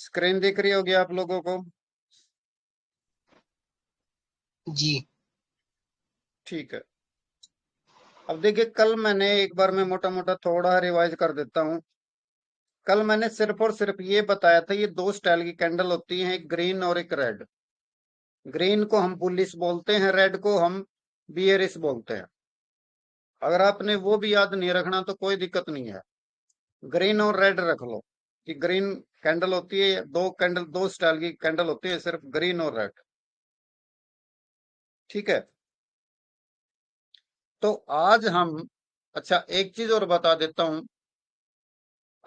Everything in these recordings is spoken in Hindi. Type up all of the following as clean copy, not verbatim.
स्क्रीन दिख रही होगी आप लोगों को। जी। ठीक है। अब देखिए, कल मैंने एक बार मैं मोटा मोटा थोड़ा रिवाइज कर देता हूँ। कल मैंने सिर्फ और सिर्फ ये बताया था, ये दो स्टाइल की कैंडल होती हैं, एक ग्रीन और एक रेड। ग्रीन को हम बुलिश बोलते हैं, रेड को हम बियरिश बोलते हैं। अगर आपने वो भी याद नहीं रखना तो कोई दिक्कत नहीं है। ग्रीन और रेड रख लो कि ग्रीन कैंडल होती है, दो कैंडल, दो स्टाइल की कैंडल होती है, सिर्फ ग्रीन और रेड। ठीक है। तो आज हम, अच्छा एक चीज और बता देता हूं।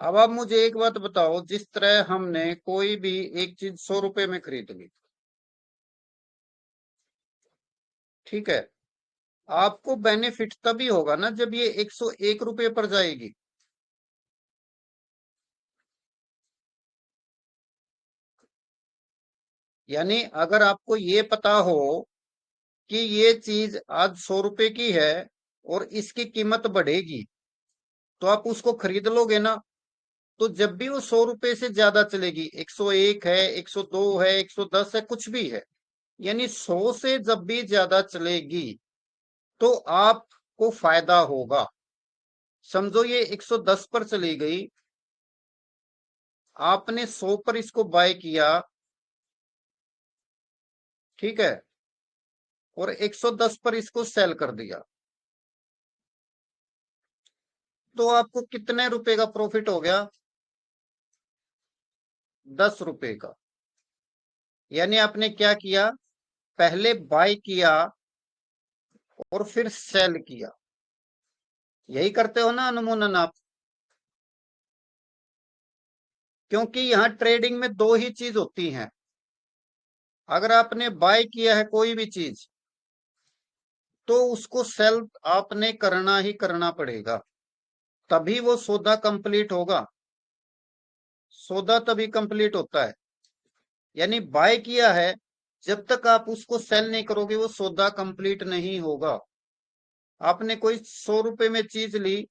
अब आप मुझे एक बात बताओ, जिस तरह हमने कोई भी एक चीज 100 रुपए में खरीद ली, ठीक है, आपको बेनिफिट तभी होगा ना जब ये 101 रुपए पर जाएगी। यानी अगर आपको ये पता हो कि ये चीज आज 100 रुपए की है और इसकी कीमत बढ़ेगी, तो आप उसको खरीद लोगे ना। तो जब भी वो 100 रुपए से ज्यादा चलेगी, 101 है, 102 है, 110 है, कुछ भी है, यानी 100 से जब भी ज्यादा चलेगी तो आपको फायदा होगा। समझो ये 110 पर चली गई, आपने 100 पर इसको बाय किया, ठीक है, और 110 पर इसको सेल कर दिया, तो आपको कितने रुपए का प्रॉफिट हो गया? 10 रुपए का। यानी आपने क्या किया, पहले बाय किया और फिर सेल किया। यही करते हो ना अनमोनन आप? क्योंकि यहां ट्रेडिंग में दो ही चीज होती हैं। अगर आपने बाय किया है कोई भी चीज, तो उसको सेल आपने करना ही करना पड़ेगा, तभी वो सौदा कंप्लीट होगा। सौदा तभी कंप्लीट होता है। यानी बाय किया है, जब तक आप उसको सेल नहीं करोगे वो सौदा कंप्लीट नहीं होगा। आपने कोई 100 रुपए में चीज ली,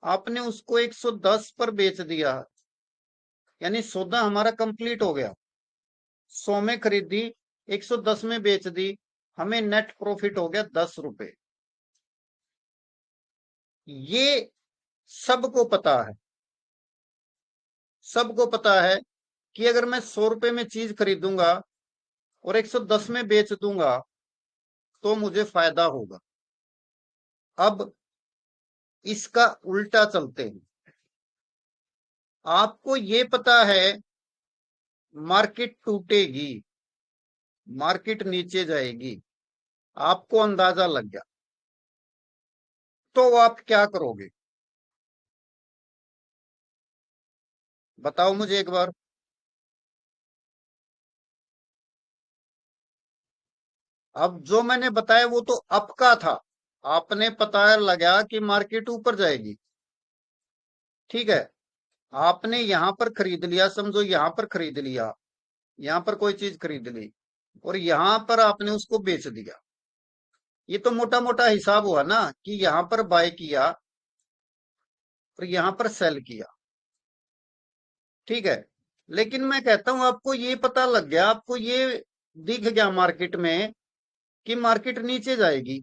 आपने उसको 110 पर बेच दिया, यानी सौदा हमारा कंप्लीट हो गया। 100 में खरीदी, 110 में बेच दी, हमें नेट प्रॉफिट हो गया 10 रुपए। ये सबको पता है। सबको पता है कि अगर मैं 100 रुपए में चीज खरीदूंगा और 110 में बेच दूंगा तो मुझे फायदा होगा। अब इसका उल्टा चलते हैं। आपको ये पता है मार्केट टूटेगी, मार्केट नीचे जाएगी, आपको अंदाजा लग गया, तो आप क्या करोगे? बताओ मुझे एक बार। अब जो मैंने बताया वो तो अप का था। आपने पता लगा कि मार्केट ऊपर जाएगी, ठीक है, आपने यहां पर खरीद लिया, समझो यहां पर खरीद लिया, यहां पर कोई चीज खरीद ली और यहां पर आपने उसको बेच दिया। ये तो मोटा मोटा हिसाब हुआ ना कि यहां पर बाय किया और यहां पर सेल किया, ठीक है। लेकिन मैं कहता हूं आपको ये पता लग गया, आपको ये दिख गया मार्केट में कि मार्केट नीचे जाएगी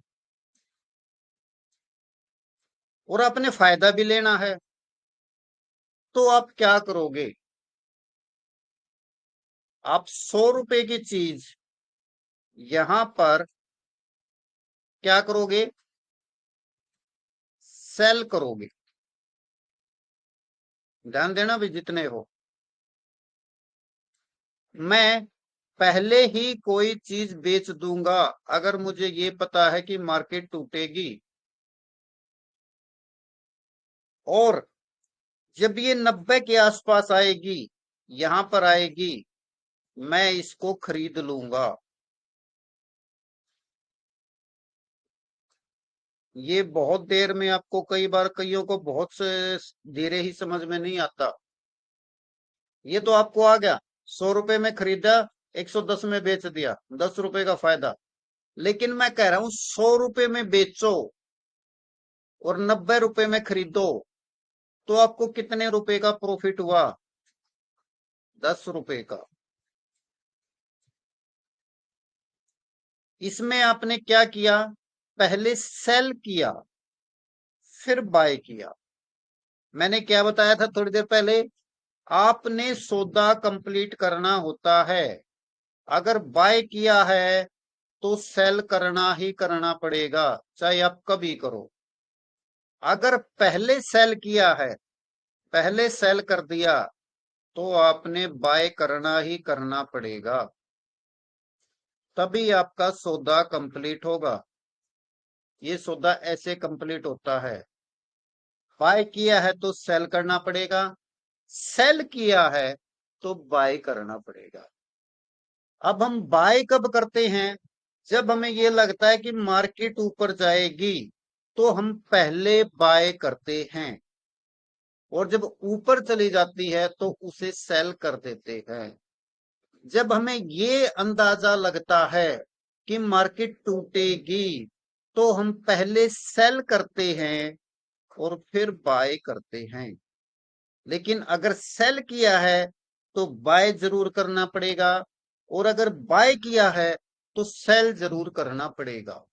और आपने फायदा भी लेना है, तो आप क्या करोगे? आप 100 रुपए की चीज यहां पर क्या करोगे? सेल करोगे। ध्यान देना भी, जितने हो, मैं पहले ही कोई चीज बेच दूंगा अगर मुझे ये पता है कि मार्केट टूटेगी, और जब ये 90 के आसपास आएगी, यहां पर आएगी, मैं इसको खरीद लूंगा। ये बहुत देर में आपको, कई बार कईयों को बहुत से धीरे ही समझ में नहीं आता। ये तो आपको आ गया, 100 रुपए में खरीदा, 110 में बेच दिया, 10 रुपए का फायदा। लेकिन मैं कह रहा हूं 100 रुपए में बेचो और 90 रुपए में खरीदो, तो आपको कितने रुपए का प्रॉफिट हुआ? ₹10 का। इसमें आपने क्या किया, पहले सेल किया फिर बाय किया। मैंने क्या बताया था थोड़ी देर पहले, आपने सौदा कंप्लीट करना होता है। अगर बाय किया है तो सेल करना ही करना पड़ेगा, चाहे आप कभी करो। अगर पहले सेल किया है, पहले सेल कर दिया, तो आपने बाय करना ही करना पड़ेगा, तभी आपका सौदा कंप्लीट होगा। ये सौदा ऐसे कंप्लीट होता है। बाय किया है तो सेल करना पड़ेगा, सेल किया है तो बाय करना पड़ेगा। अब हम बाय कब करते हैं, जब हमें ये लगता है कि मार्केट ऊपर जाएगी तो हम पहले बाय करते हैं, और जब ऊपर चली जाती है तो उसे सेल कर देते हैं। जब हमें ये अंदाजा लगता है कि मार्केट टूटेगी तो हम पहले सेल करते हैं और फिर बाय करते हैं। लेकिन अगर सेल किया है तो बाय जरूर करना पड़ेगा, और अगर बाय किया है तो सेल जरूर करना पड़ेगा,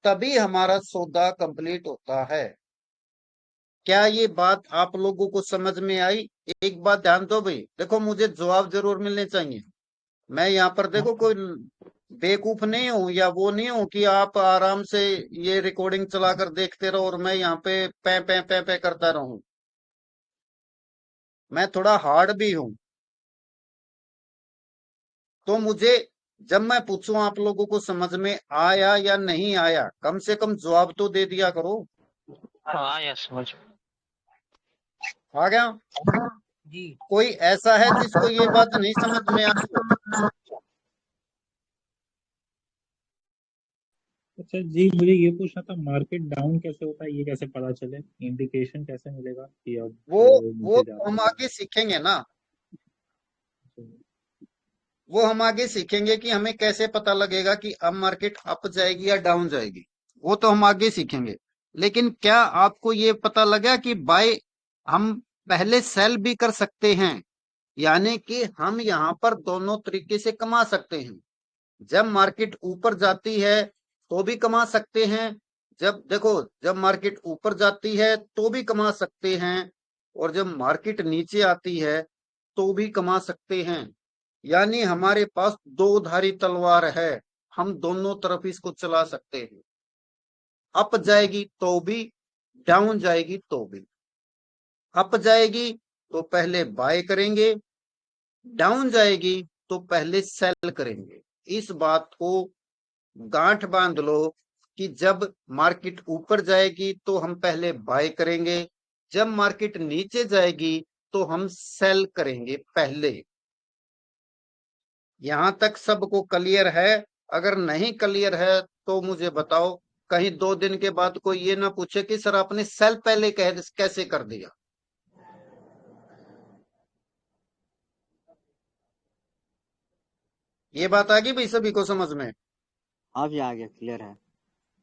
तभी हमारा सौदा कंप्लीट होता है। क्या ये बात आप लोगों को समझ में आई? एक बात ध्यान दो भाई, देखो मुझे जवाब जरूर मिलने चाहिए। मैं यहाँ पर देखो कोई बेवकूफ नहीं हूं, या वो नहीं हूं कि आप आराम से ये रिकॉर्डिंग चलाकर देखते रहो और मैं यहाँ पे पे करता रहूं। मैं थोड़ा हार्ड भी हूं, तो मुझे जब मैं पूछूं आप लोगों को समझ में आया या नहीं आया, कम से कम जवाब तो दे दिया करो। हाँ या समझ आ गया? जी। कोई ऐसा है जिसको ये बात नहीं समझ में आई हो? अच्छा जी, मुझे ये पूछना था, मार्केट डाउन कैसे होता है, ये कैसे पता चले, इंडिकेशन कैसे मिलेगा कि अब वो वो नीचे जा हम रहा आगे सीखेंगे ना, है। वो हम आगे सीखेंगे कि हमें कैसे पता लगेगा कि अब मार्केट अप जाएगी या डाउन जाएगी। वो तो हम आगे सीखेंगे। लेकिन क्या आपको ये पता लगा कि बाय हम पहले सेल भी कर सकते हैं, यानी कि हम यहाँ पर दोनों तरीके से कमा सकते हैं। जब मार्केट ऊपर जाती है तो भी कमा सकते हैं, जब देखो जब मार्केट ऊपर जाती है तो भी कमा सकते हैं, और जब मार्केट नीचे आती है तो भी कमा सकते हैं। यानी हमारे पास दो धारी तलवार है, हम दोनों तरफ इसको चला सकते हैं। अप जाएगी तो भी, डाउन जाएगी तो भी। अप जाएगी तो पहले बाय करेंगे, डाउन जाएगी तो पहले सेल करेंगे। इस बात को गांठ बांध लो कि जब मार्केट ऊपर जाएगी तो हम पहले बाय करेंगे, जब मार्केट नीचे जाएगी तो हम सेल करेंगे पहले। यहां तक सबको क्लियर है? अगर नहीं क्लियर है तो मुझे बताओ, कहीं 2 दिन के बाद कोई ये ना पूछे कि सर आपने सेल पहले कैसे कर दिया। ये बात आ गई भाई सभी को समझ में? अब ये आ गया, क्लियर है।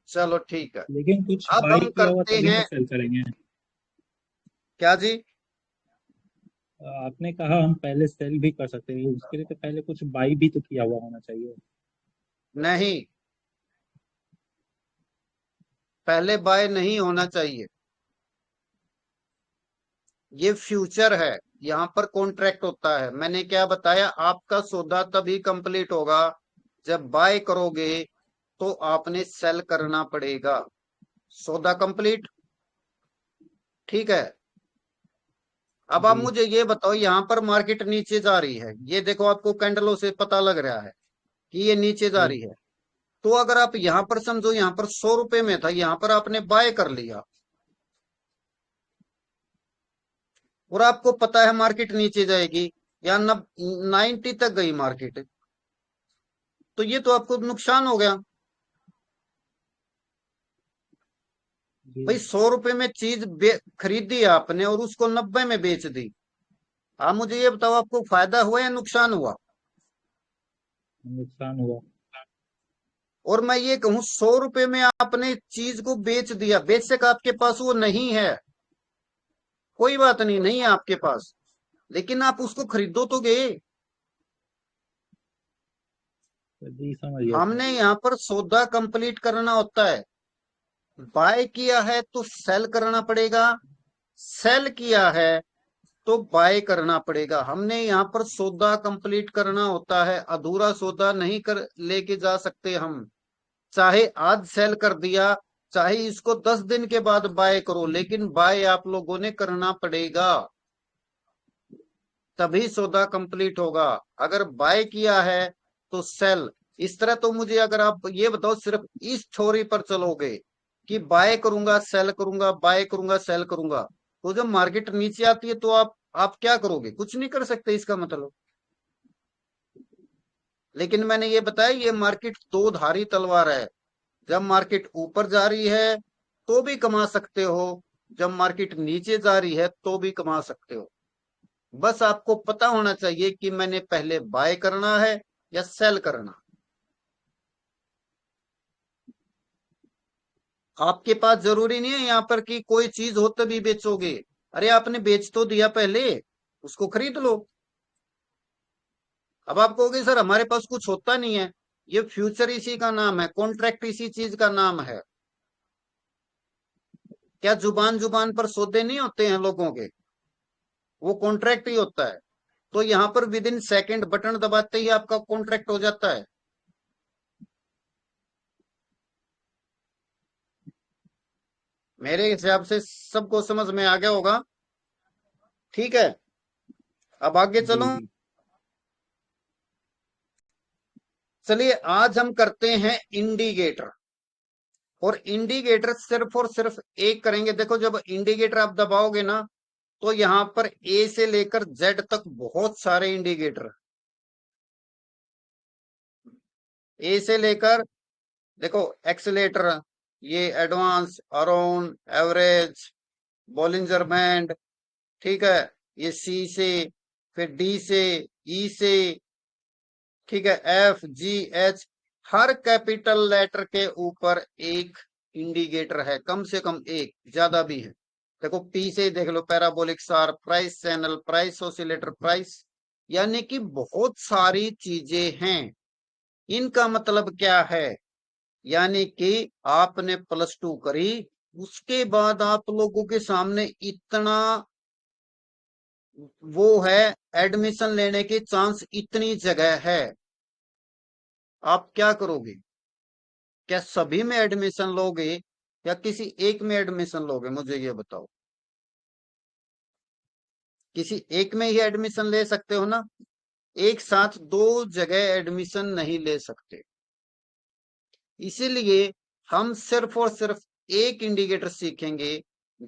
चलो ठीक है। लेकिन कुछ अब बाई हम किया हुआ करते तभी ना हैं सेल करेंगे। क्या जी? आपने कहा हम पहले सेल भी कर सकते हैं, उसके लिए तो पहले कुछ बाई भी तो किया हुआ होना चाहिए। नहीं, पहले बाय नहीं होना चाहिए। ये फ्यूचर है, यहाँ पर कॉन्ट्रैक्ट होता है। मैंने क्या बताया, आपका सौदा तभी कंप्लीट होगा जब बाय करोगे तो आपने सेल करना पड़ेगा। सौदा कंप्लीट, ठीक है। अब आप जी मुझे ये बताओ, यहाँ पर मार्केट नीचे जा रही है, ये देखो आपको कैंडलों से पता लग रहा है कि ये नीचे जा जी रही है। तो अगर आप यहाँ पर समझो, यहाँ पर ₹100 में था, यहाँ पर आपने बाय कर लिया, और आपको पता है मार्केट नीचे जाएगी, या 90 तक गई मार्केट, तो ये तो आपको नुकसान हो गया जी। भाई। ₹100 में चीज खरीदी आपने और उसको 90 में बेच दी। आप मुझे ये बताओ, आपको फायदा हुआ या नुकसान हुआ? नुकसान हुआ। और मैं ये कहूं, ₹100 में आपने चीज को बेच दिया, बेशक आपके पास वो नहीं है, कोई बात नहीं, नहीं है आपके पास, लेकिन आप उसको खरीदो तो गए। जी समझ गया सर। हमने यहाँ पर सौदा कंप्लीट करना होता है। बाय किया है तो सेल करना पड़ेगा, सेल किया है तो बाय करना पड़ेगा। हमने यहाँ पर सौदा कंप्लीट करना होता है, अधूरा सौदा नहीं कर लेके जा सकते हम। चाहे आज सेल कर दिया, चाहे इसको 10 दिन के बाद बाय करो, लेकिन बाय आप लोगों ने करना पड़ेगा, तभी सौदा कंप्लीट होगा। अगर बाय किया है तो सेल। इस तरह तो मुझे अगर आप ये बताओ, सिर्फ इस थ्योरी पर चलोगे कि बाय करूंगा सेल करूंगा, बाय करूंगा सेल करूंगा, तो जब मार्केट नीचे आती है तो आप क्या करोगे? कुछ नहीं कर सकते इसका मतलब। लेकिन मैंने ये बताया, ये मार्केट दो धारी तलवार है। जब मार्केट ऊपर जा रही है तो भी कमा सकते हो, जब मार्केट नीचे जा रही है तो भी कमा सकते हो। बस आपको पता होना चाहिए कि मैंने पहले बाय करना है या सेल करना। आपके पास जरूरी नहीं है यहाँ पर कि कोई चीज हो तभी बेचोगे। अरे आपने बेच तो दिया, पहले उसको खरीद लो। अब आप कहोगे सर हमारे पास कुछ होता नहीं है। ये फ्यूचर इसी का नाम है, कॉन्ट्रैक्ट इसी चीज का नाम है। क्या जुबान जुबान पर सौदे नहीं होते हैं लोगों के? वो कॉन्ट्रैक्ट ही होता है। तो यहाँ पर विद इन सेकेंड बटन दबाते ही आपका कॉन्ट्रैक्ट हो जाता है। मेरे हिसाब से सबको समझ में आ गया होगा। ठीक है, अब आगे जी चलो। जी। चलिए आज हम करते हैं इंडिकेटर। और इंडिकेटर सिर्फ और सिर्फ एक करेंगे। देखो जब इंडिकेटर आप दबाओगे ना, तो यहां पर ए से लेकर जेड तक बहुत सारे इंडिकेटर। ए से लेकर, देखो एक्सीलेटर, ये advance, around, average, Bollinger band, ठीक है, ये सी से, फिर डी से, ई से, ठीक है, एफ जी एच। हर कैपिटल लेटर के ऊपर एक इंडिकेटर है, कम से कम एक, ज्यादा भी है। देखो पी से देख लो, parabolic star, price channel, price oscillator, price, यानी कि बहुत सारी चीजें हैं। इनका मतलब क्या है? यानी कि आपने प्लस टू करी, उसके बाद आप लोगों के सामने इतना वो है, एडमिशन लेने के चांस इतनी जगह है, आप क्या करोगे? क्या सभी में एडमिशन लोगे या किसी एक में एडमिशन लोगे? मुझे ये बताओ। किसी एक में ही एडमिशन ले सकते हो ना, एक साथ दो जगह एडमिशन नहीं ले सकते। इसीलिए हम सिर्फ और सिर्फ एक इंडिकेटर सीखेंगे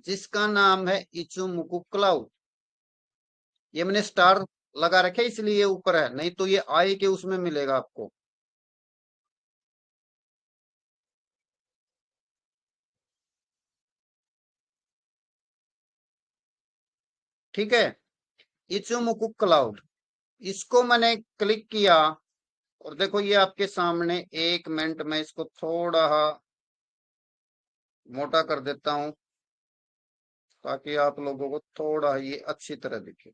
जिसका नाम है इचुमुकु क्लाउड। ये मैंने स्टार लगा रखे इसलिए ये ऊपर है, नहीं तो ये आई के उसमें मिलेगा आपको। ठीक है, इचुमुकु क्लाउड, इसको मैंने क्लिक किया और देखो ये आपके सामने। एक मिनट में इसको थोड़ा मोटा कर देता हूं ताकि आप लोगों को थोड़ा ये अच्छी तरह दिखे।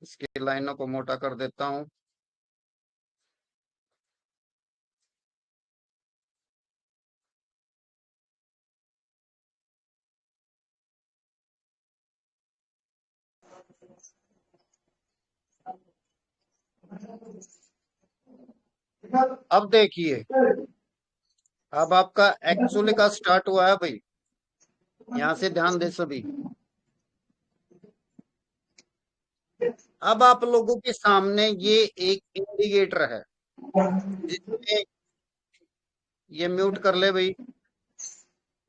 इसकी लाइनों को मोटा कर देता हूं। अब देखिए, अब आपका एक्चुअली का स्टार्ट हुआ है भाई। यहां से ध्यान दे सभी। अब आप लोगों के सामने ये एक इंडिकेटर है जिसमें, ये म्यूट कर ले भाई।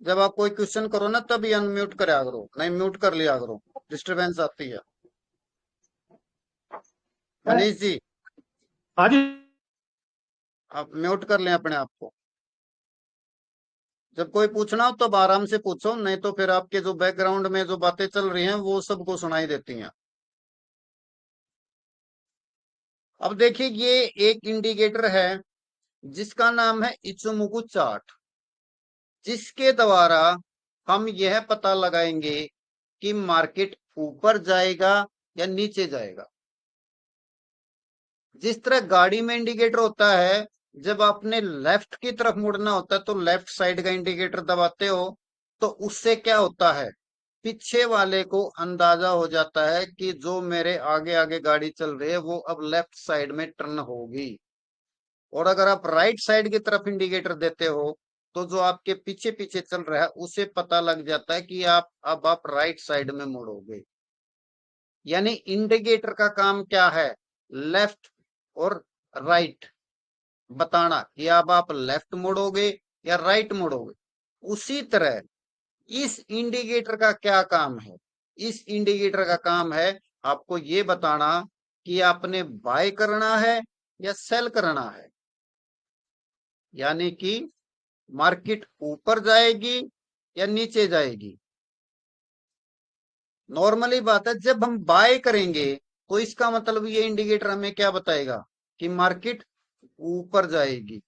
जब आप कोई क्वेश्चन करो ना तभी अनम्यूट करा करो, नहीं म्यूट कर लिया करो, डिस्टरबेंस आती है। मनीष जी, हाँ जी। आप म्यूट कर लें अपने आप को। जब कोई पूछना हो तब आराम से पूछो, नहीं तो फिर आपके जो बैकग्राउंड में जो बातें चल रही हैं वो सबको सुनाई देती हैं। अब देखिए ये एक इंडिकेटर है जिसका नाम है इचुमुकु चार्ट, जिसके द्वारा हम यह पता लगाएंगे कि मार्केट ऊपर जाएगा या नीचे जाएगा। जिस तरह गाड़ी में इंडिकेटर होता है, जब आपने लेफ्ट की तरफ मुड़ना होता है तो लेफ्ट साइड का इंडिकेटर दबाते हो, तो उससे क्या होता है, पीछे वाले को अंदाजा हो जाता है कि जो मेरे आगे आगे गाड़ी चल रही है वो अब लेफ्ट साइड में टर्न होगी। और अगर आप राइट साइड की तरफ इंडिकेटर देते हो तो जो आपके पीछे पीछे चल रहा है उसे पता लग जाता है कि आप राइट साइड में मुड़ोगे। यानी इंडिकेटर का काम क्या है, लेफ्ट और राइट बताना कि अब आप लेफ्ट मुड़ोगे या राइट मुड़ोगे। उसी तरह इस इंडिकेटर का क्या काम है, इस इंडिकेटर का काम है आपको ये बताना कि आपने बाय करना है या सेल करना है। यानी कि मार्केट ऊपर जाएगी या नीचे जाएगी। नॉर्मली बात है, जब हम बाय करेंगे तो इसका मतलब ये इंडिकेटर हमें क्या बताएगा कि मार्केट ऊपर जाएगी।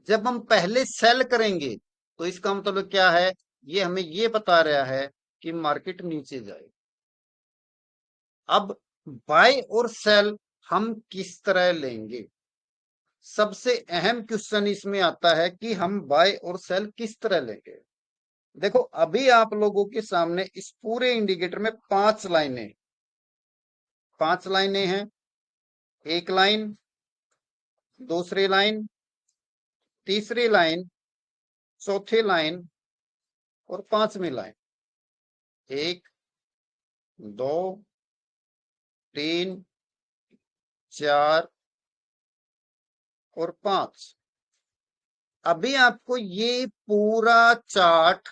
जब हम पहले सेल करेंगे तो इसका मतलब क्या है, ये हमें ये बता रहा है कि मार्केट नीचे जाएगी। अब बाय और सेल हम किस तरह लेंगे, सबसे अहम क्वेश्चन इसमें आता है कि हम बाय और सेल किस तरह लेंगे। देखो अभी आप लोगों के सामने इस पूरे इंडिकेटर में 5 लाइनें हैं। एक लाइन, दूसरी लाइन, तीसरी लाइन, चौथी लाइन और पांचवी लाइन। 1 2 3 4 और 5। अभी आपको ये पूरा चार्ट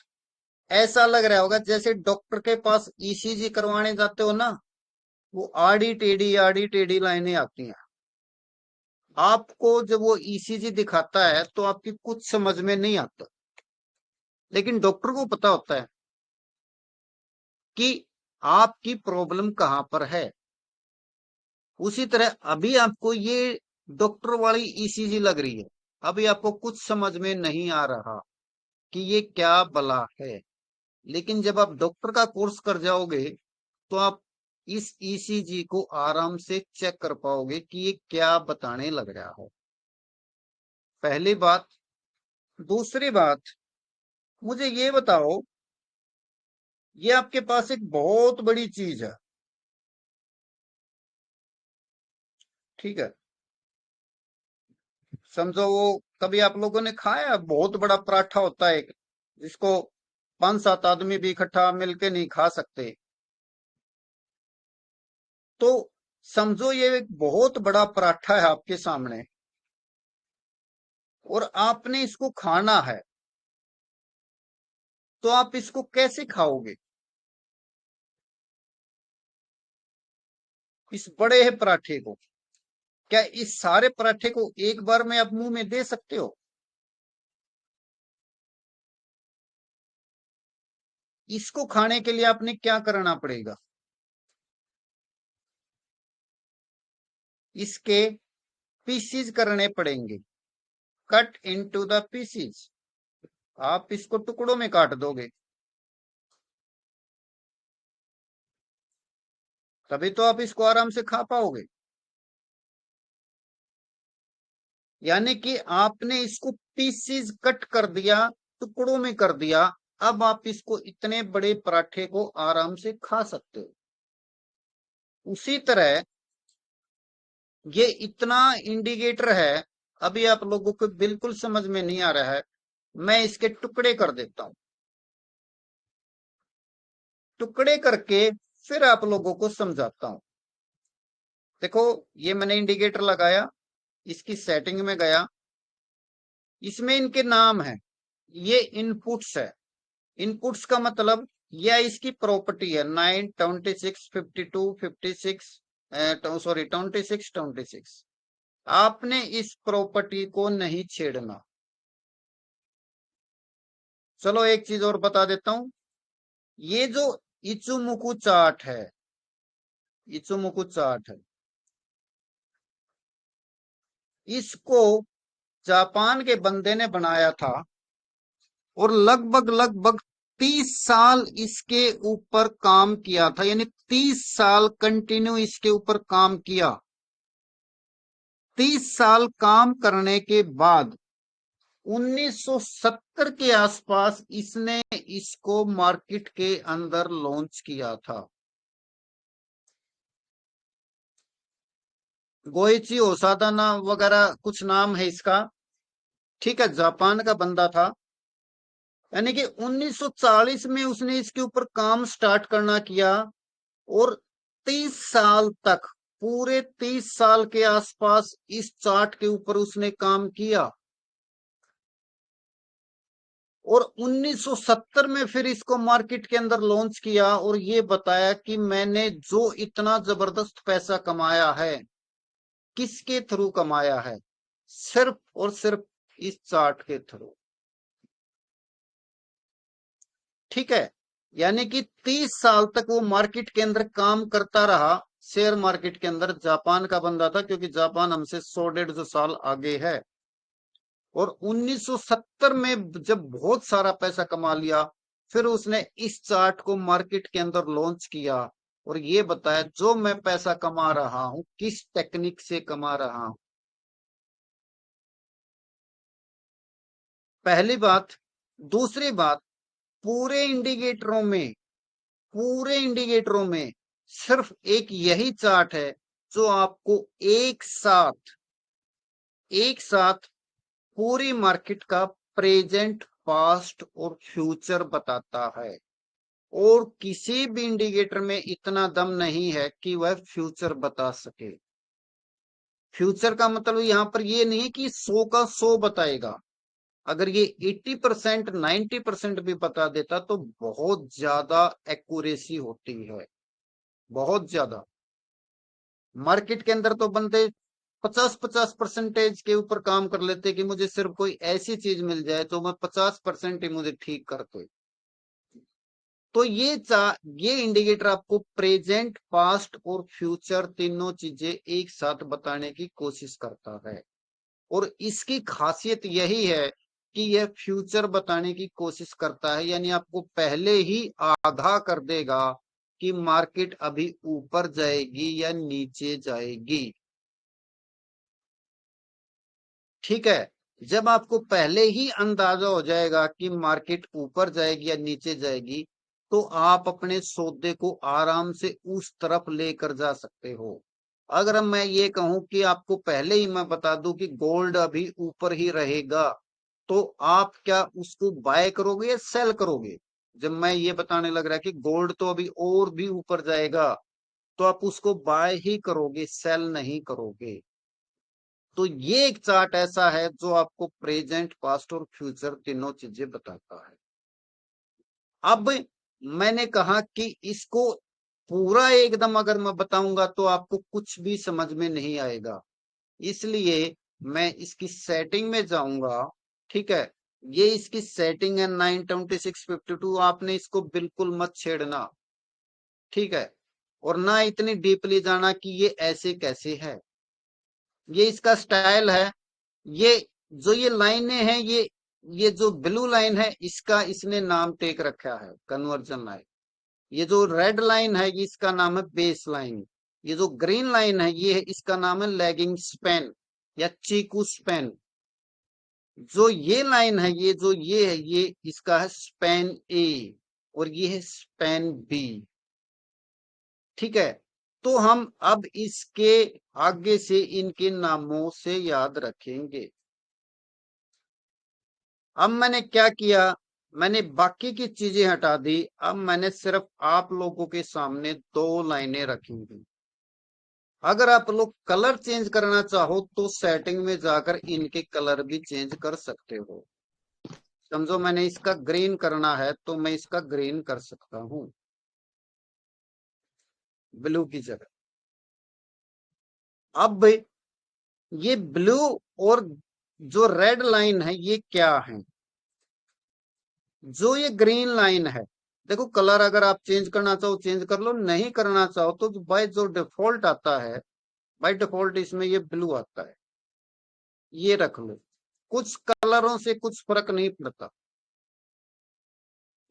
ऐसा लग रहा होगा जैसे डॉक्टर के पास ईसीजी करवाने जाते हो ना, वो आड़ी टेढ़ी लाइनें आती हैं। आपको जब वो ईसीजी दिखाता है तो आपकी कुछ समझ में नहीं आता, लेकिन डॉक्टर को पता होता है कि आपकी प्रॉब्लम कहां पर है। उसी तरह अभी आपको ये डॉक्टर वाली ईसीजी लग रही है, अभी आपको कुछ समझ में नहीं आ रहा कि ये क्या बला है। लेकिन जब आप डॉक्टर का कोर्स कर जाओगे तो आप इस ईसीजी को आराम से चेक कर पाओगे कि ये क्या बताने लग रहा है। पहली बात। दूसरी बात, मुझे ये बताओ, ये आपके पास एक बहुत बड़ी चीज है, ठीक है। समझो वो कभी आप लोगों ने खाया, बहुत बड़ा पराठा होता है एक, जिसको 5-7 आदमी भी इकट्ठा मिलके नहीं खा सकते। तो समझो ये एक बहुत बड़ा पराठा है आपके सामने और आपने इसको खाना है, तो आप इसको कैसे खाओगे? इस बड़े है पराठे को, क्या इस सारे पराठे को एक बार में आप मुंह में दे सकते हो? इसको खाने के लिए आपने क्या करना पड़ेगा, इसके पीसीज करने पड़ेंगे, कट इनटू द पीसीज। आप इसको टुकड़ों में काट दोगे, तभी तो आप इसको आराम से खा पाओगे। यानी कि आपने इसको पीसीज कट कर दिया, टुकड़ों में कर दिया, अब आप इसको इतने बड़े पराठे को आराम से खा सकते हो। उसी तरह ये इतना इंडिकेटर है, अभी आप लोगों को बिल्कुल समझ में नहीं आ रहा है, मैं इसके टुकड़े कर देता हूं। टुकड़े करके फिर आप लोगों को समझाता हूं। देखो ये मैंने इंडिकेटर लगाया, इसकी सेटिंग में गया, इसमें इनके नाम है, ये इनपुट्स है। इनपुट्स का मतलब यह इसकी प्रॉपर्टी है, 9 26 52 56 सॉरी 26 26। आपने इस प्रॉपर्टी को नहीं छेड़ना। चलो एक चीज और बता देता हूं, ये जो इचुमुकु चार्ट है, इचुमुकु चार्ट है, इसको जापान के बंदे ने बनाया था और लगभग लगभग 30 साल इसके ऊपर काम किया था, यानी 30 साल कंटिन्यू इसके ऊपर काम किया। 30 साल काम करने के बाद 1970 के आसपास इसने इसको मार्केट के अंदर लॉन्च किया था। गोइची ओसादा नाम वगैरह कुछ नाम है इसका, ठीक है, जापान का बंदा था। यानी कि 1940 में उसने इसके ऊपर काम स्टार्ट करना किया और 30 साल तक, पूरे 30 साल के आसपास इस चार्ट के ऊपर उसने काम किया और 1970 में फिर इसको मार्केट के अंदर लॉन्च किया और ये बताया कि मैंने जो इतना जबरदस्त पैसा कमाया है, किसके थ्रू कमाया है, सिर्फ और सिर्फ इस चार्ट के थ्रू। ठीक है, यानी कि 30 साल तक वो मार्केट के अंदर काम करता रहा, शेयर मार्केट के अंदर। जापान का बंदा था, क्योंकि जापान हमसे 100-150 साल आगे है। और 1970 में जब बहुत सारा पैसा कमा लिया, फिर उसने इस चार्ट को मार्केट के अंदर लॉन्च किया और ये बताया जो मैं पैसा कमा रहा हूं किस टेक्निक से कमा रहा हूं। पहली बात। दूसरी बात, पूरे इंडिकेटरों में, पूरे इंडिकेटरों में सिर्फ एक यही चार्ट है जो आपको एक साथ पूरी मार्केट का प्रेजेंट, पास्ट और फ्यूचर बताता है। और किसी भी इंडिकेटर में इतना दम नहीं है कि वह फ्यूचर बता सके। फ्यूचर का मतलब यहां पर यह नहीं कि 100 का 100 बताएगा। अगर ये 80%, 90% भी बता देता तो बहुत ज्यादा एक्यूरेसी होती है, बहुत ज्यादा। मार्केट के अंदर तो बंदे 50-50% के ऊपर काम कर लेते कि मुझे सिर्फ कोई ऐसी चीज मिल जाए तो मैं 50% ही मुझे ठीक कर दे। तो ये इंडिकेटर आपको प्रेजेंट, पास्ट और फ्यूचर तीनों चीजें एक साथ बताने की कोशिश करता है। और इसकी खासियत यही है कि यह फ्यूचर बताने की कोशिश करता है, यानी आपको पहले ही आगाह कर देगा कि मार्केट अभी ऊपर जाएगी या नीचे जाएगी। ठीक है, जब आपको पहले ही अंदाजा हो जाएगा कि मार्केट ऊपर जाएगी या नीचे जाएगी, तो आप अपने सौदे को आराम से उस तरफ लेकर जा सकते हो। अगर मैं ये कहूं कि आपको पहले ही मैं बता दूं कि गोल्ड अभी ऊपर ही रहेगा, तो आप क्या उसको बाय करोगे या सेल करोगे? जब मैं ये बताने लग रहा है कि गोल्ड तो अभी और भी ऊपर जाएगा, तो आप उसको बाय ही करोगे, सेल नहीं करोगे। तो ये एक चार्ट ऐसा है जो आपको प्रेजेंट, पास्ट और फ्यूचर तीनों चीजें बताता है। अब मैंने कहा कि इसको पूरा एकदम अगर मैं बताऊंगा तो आपको कुछ भी समझ में नहीं आएगा, इसलिए मैं इसकी सेटिंग में जाऊंगा। ठीक है, ये इसकी सेटिंग है 92652। आपने इसको बिल्कुल मत छेड़ना, ठीक है, और ना इतनी डीपली जाना कि ये ऐसे कैसे है। ये इसका स्टाइल है। ये जो ये लाइनें हैं, ये जो ब्लू लाइन है, इसका इसने नाम टेक रखा है कन्वर्जन लाइन। ये जो रेड लाइन है, इसका नाम है बेस लाइन। ये जो ग्रीन लाइन है, ये है, इसका नाम है लैगिंग स्पैन या चीकू स्पैन। जो ये लाइन है, ये जो ये है, ये इसका है स्पैन ए और ये है स्पैन बी। ठीक है, तो हम अब इसके आगे से इनके नामों से याद रखेंगे। अब मैंने क्या किया, मैंने बाकी की चीजें हटा दी। अब मैंने सिर्फ आप लोगों के सामने 2 लाइनें रखी हुई। अगर आप लोग कलर चेंज करना चाहो तो सेटिंग में जाकर इनके कलर भी चेंज कर सकते हो। समझो मैंने इसका ग्रीन करना है तो मैं इसका ग्रीन कर सकता हूं ब्लू की जगह। अब ये ब्लू और जो रेड लाइन है, ये क्या है? जो ये ग्रीन लाइन है, देखो कलर अगर आप चेंज करना चाहो चेंज कर लो, नहीं करना चाहो तो बाय जो डिफॉल्ट आता है, बाय डिफॉल्ट इसमें ये ब्लू आता है, ये रख लो। कुछ कलरों से कुछ फर्क नहीं पड़ता।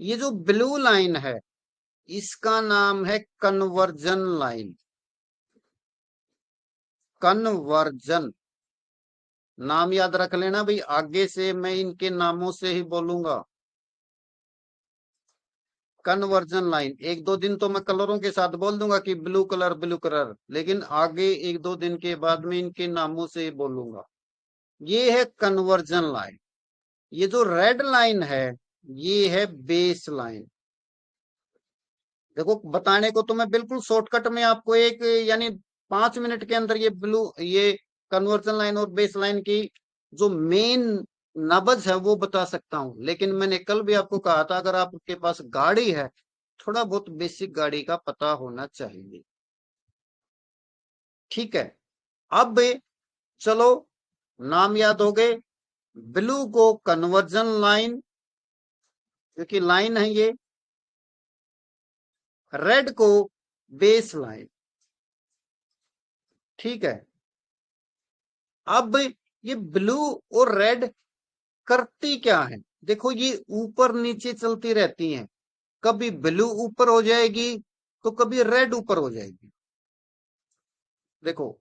ये जो ब्लू लाइन है इसका नाम है कन्वर्जन लाइन। कन्वर्जन नाम याद रख लेना भाई, आगे से मैं इनके नामों से ही बोलूंगा। कन्वर्जन लाइन, एक दो दिन तो मैं कलरों के साथ बोल दूंगा कि ब्लू कलर, लेकिन आगे एक दो दिन के बाद में इनके नामों से ही बोलूंगा। ये है कन्वर्जन लाइन। ये जो रेड लाइन है ये है बेस लाइन। देखो बताने को तो मैं बिल्कुल शॉर्टकट में आपको एक यानी 5 मिनट के अंदर ये कन्वर्जन लाइन और बेस लाइन की जो मेन नब्ज है वो बता सकता हूं, लेकिन मैंने कल भी आपको कहा था अगर आपके पास गाड़ी है थोड़ा बहुत बेसिक गाड़ी का पता होना चाहिए। ठीक है, अब चलो नाम याद हो गए। ब्लू को कन्वर्जन लाइन क्योंकि लाइन है ये, रेड को बेस लाइन। ठीक है, अब ये ब्लू और रेड करती क्या है, देखो ये ऊपर नीचे चलती रहती हैं। कभी ब्लू ऊपर हो जाएगी तो कभी रेड ऊपर हो जाएगी। देखो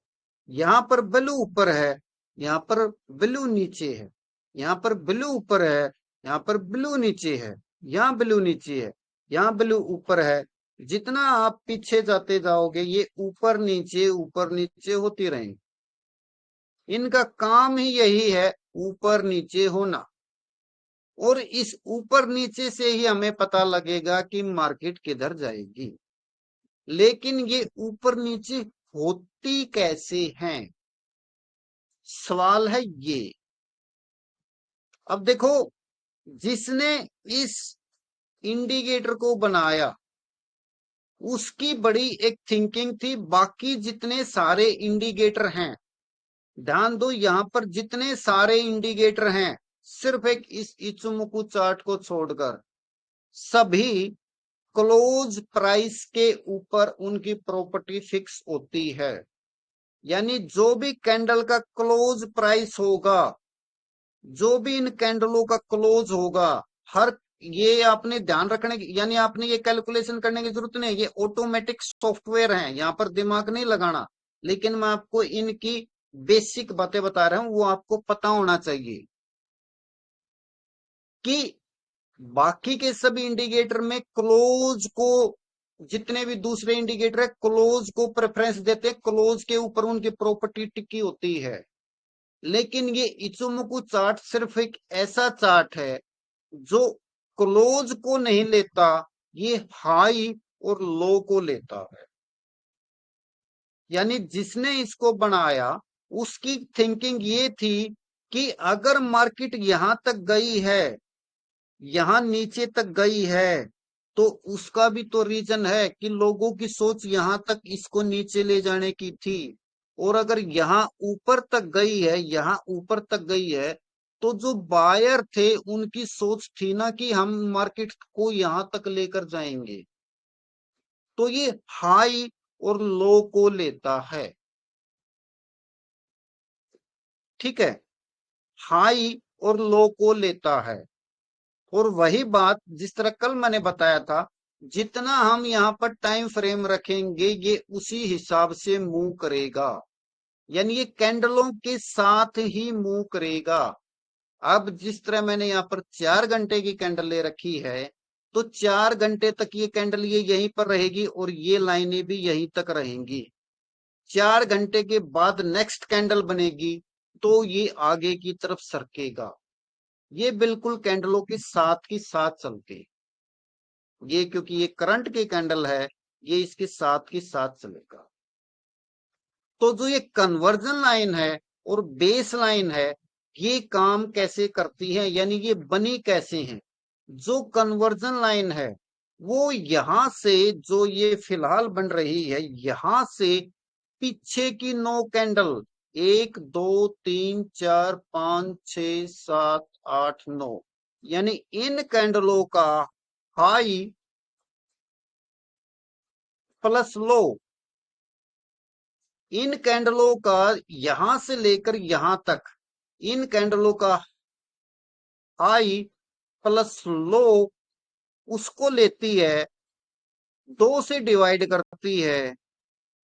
यहां पर ब्लू ऊपर है, यहां पर ब्लू नीचे है, यहां पर ब्लू ऊपर है, यहां पर ब्लू नीचे है, यहां ब्लू नीचे है, यहां ब्लू ऊपर है। जितना आप पीछे जाते जाओगे ये ऊपर नीचे होती रहेंगी। इनका काम ही यही है ऊपर नीचे होना, और इस ऊपर नीचे से ही हमें पता लगेगा कि मार्केट किधर जाएगी। लेकिन ये ऊपर नीचे होती कैसे हैं, सवाल है ये। अब देखो जिसने इस इंडिकेटर को बनाया उसकी बड़ी एक थिंकिंग थी। बाकी जितने सारे इंडिकेटर हैं, ध्यान दो यहां पर जितने सारे इंडिकेटर हैं सिर्फ एक इस इचुमुकु चार्ट को छोड़कर सभी क्लोज प्राइस के ऊपर उनकी प्रॉपर्टी फिक्स होती है। यानी जो भी कैंडल का क्लोज प्राइस होगा, जो भी इन कैंडलों का क्लोज होगा, हर ये आपने ध्यान रखने की यानी आपने ये कैलकुलेशन करने की जरूरत नहीं, ये ऑटोमेटिक सॉफ्टवेयर है, यहां पर दिमाग नहीं लगाना। लेकिन मैं आपको इनकी बेसिक बातें बता रहा हूं, वो आपको पता होना चाहिए कि बाकी के सभी इंडिकेटर में क्लोज को, जितने भी दूसरे इंडिकेटर है क्लोज को प्रेफरेंस देते हैं, क्लोज के ऊपर उनकी प्रॉपर्टी टिकी होती है। लेकिन ये इचुमुकु चार्ट सिर्फ एक ऐसा चार्ट है जो क्लोज को नहीं लेता, ये हाई और लो को लेता है। यानी जिसने इसको बनाया उसकी थिंकिंग ये थी कि अगर मार्केट यहां तक गई है, यहां नीचे तक गई है, तो उसका भी तो रीजन है कि लोगों की सोच यहां तक इसको नीचे ले जाने की थी। और अगर यहां ऊपर तक गई है, यहां ऊपर तक गई है, तो जो बायर थे उनकी सोच थी ना कि हम मार्केट को यहां तक लेकर जाएंगे। तो ये हाई और लो को लेता है। ठीक है, हाई और लो को लेता है। और वही बात जिस तरह कल मैंने बताया था, जितना हम यहाँ पर टाइम फ्रेम रखेंगे ये उसी हिसाब से मूव करेगा। यानी ये कैंडलों के साथ ही मूव करेगा। अब जिस तरह मैंने यहाँ पर 4 घंटे की कैंडल ले रखी है, तो 4 घंटे तक ये कैंडल ये यहीं पर रहेगी और ये लाइनें भी यहीं तक रहेंगी। 4 घंटे के बाद नेक्स्ट कैंडल बनेगी तो ये आगे की तरफ सरकेगा। ये बिल्कुल कैंडलों के साथ चलते, ये क्योंकि ये करंट की कैंडल है ये इसके साथ चलेगा। तो जो ये कन्वर्जन लाइन है और बेस लाइन है ये काम कैसे करती है, यानी ये बनी कैसे हैं। जो कन्वर्जन लाइन है वो यहां से, जो ये फिलहाल बन रही है यहां से पीछे की 9 कैंडल, 1 2 3 4 5 6 7 8 9, यानी इन कैंडलों का हाई प्लस लो, इन कैंडलों का यहां से लेकर यहां तक, इन कैंडलों का हाई प्लस लो उसको लेती है, 2 से डिवाइड करती है,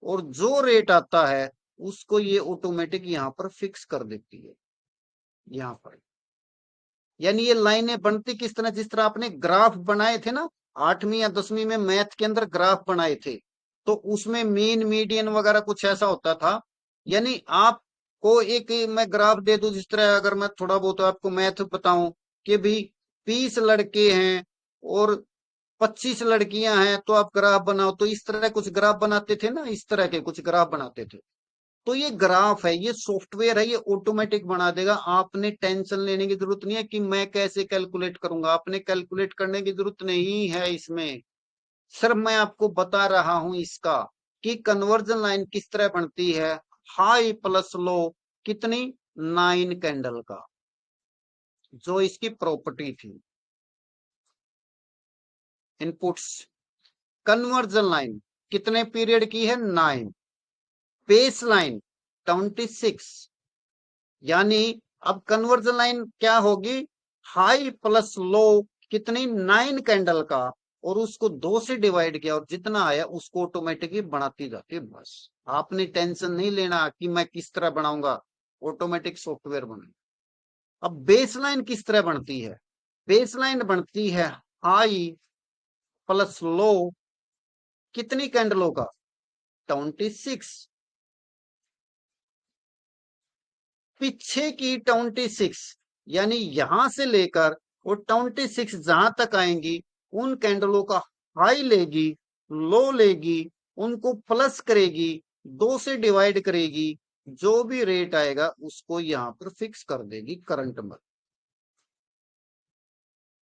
और जो रेट आता है उसको ये ऑटोमेटिक यहां पर फिक्स कर देती है यहां पर। यानी ये लाइनें बनती किस तरह, जिस तरह आपने ग्राफ बनाए थे ना 8वीं या 10वीं में मैथ के अंदर ग्राफ बनाए थे, तो उसमें मीन मीडियन वगैरह कुछ ऐसा होता था। यानी आपको एक मैं ग्राफ दे दूं, जिस तरह अगर मैं थोड़ा बहुत आपको मैथ बताऊं कि भी 20 लड़के हैं और 25 लड़कियां हैं, तो आप ग्राफ बनाओ, तो इस तरह कुछ ग्राफ बनाते थे ना, इस तरह के कुछ ग्राफ बनाते थे। तो ये ग्राफ है, ये सॉफ्टवेयर है, ये ऑटोमेटिक बना देगा। आपने टेंशन लेने की जरूरत नहीं है कि मैं कैसे कैलकुलेट करूंगा, आपने कैलकुलेट करने की जरूरत नहीं है इसमें। सिर्फ मैं आपको बता रहा हूं इसका कि कन्वर्जन लाइन किस तरह बनती है। हाई प्लस लो कितनी, 9 कैंडल का, जो इसकी प्रॉपर्टी थी। इनपुट्स, कन्वर्जन लाइन कितने पीरियड की है, 9। Base line 26। यानी अब कन्वर्जन लाइन क्या होगी, हाई प्लस लो कितनी, 9 कैंडल का, और उसको 2 से डिवाइड किया और जितना आया उसको ऑटोमेटिकली बनाती जाती है। बस आपने टेंशन नहीं लेना कि मैं किस तरह बनाऊंगा, ऑटोमेटिक सॉफ्टवेयर बने। अब बेस लाइन किस तरह बनती है, बेस लाइन बनती है हाई प्लस लो कितनी कैंडलों का, 26। पीछे की 26, यानी यहां से लेकर और 26 जहां तक आएंगी, उन कैंडलों का हाई लेगी, लो लेगी, उनको प्लस करेगी, 2 से डिवाइड करेगी, जो भी रेट आएगा उसको यहां पर फिक्स कर देगी करंट में।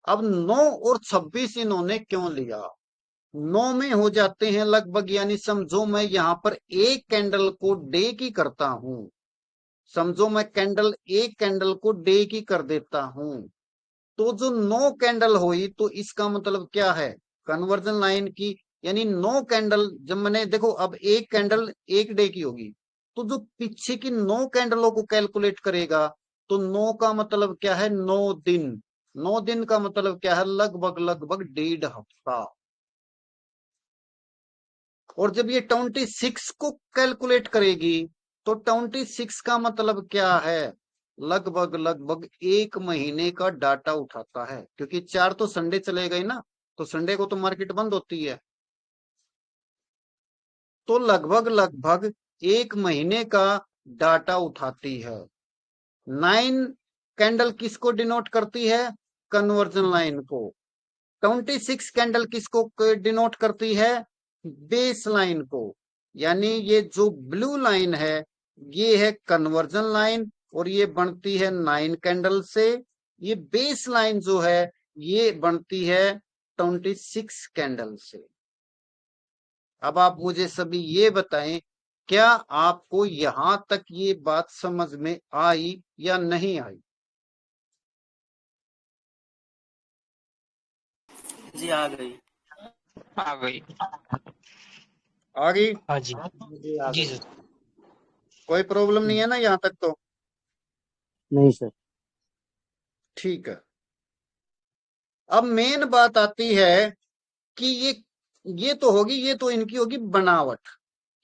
अब 9 और 26 इन्होंने क्यों लिया, 9 में हो जाते हैं लगभग, यानी समझो मैं यहां पर एक कैंडल को डे की करता हूं, समझो मैं एक कैंडल को डे की कर देता हूं, तो जो 9 कैंडल हुई, तो इसका मतलब क्या है, कन्वर्जन लाइन की, यानी 9 कैंडल जब मैंने देखो, अब एक कैंडल एक डे की होगी, तो जो पीछे की 9 कैंडलों को कैलकुलेट करेगा, तो 9 का मतलब क्या है, 9 दिन। 9 दिन का मतलब क्या है, लगभग लगभग 1.5 हफ्ता। और जब ये 26 को कैलकुलेट करेगी, तो 26 का मतलब क्या है, लगभग लगभग 1 महीने का डाटा उठाता है, क्योंकि 4 तो संडे चले गए ना, तो संडे को तो मार्केट बंद होती है। तो लगभग लगभग 1 महीने का डाटा उठाती है। 9 कैंडल किसको डिनोट करती है, कन्वर्जन लाइन को। 26 कैंडल किसको डिनोट करती है, बेस लाइन को। यानी ये जो ब्लू लाइन है, ये है कन्वर्जन लाइन, और ये बनती है 9 कैंडल से। ये बेस लाइन जो है, ये बनती है 26 कैंडल से। अब आप मुझे सभी ये बताएं, क्या आपको यहां तक ये बात समझ में आई या नहीं आई। जी आ गई। आ गई। आ गई, हाँ जी। जी आ जी गई। सर। कोई प्रॉब्लम नहीं है ना यहां तक, तो नहीं सर। ठीक है। अब मेन बात आती है कि ये तो होगी, ये तो इनकी होगी बनावट,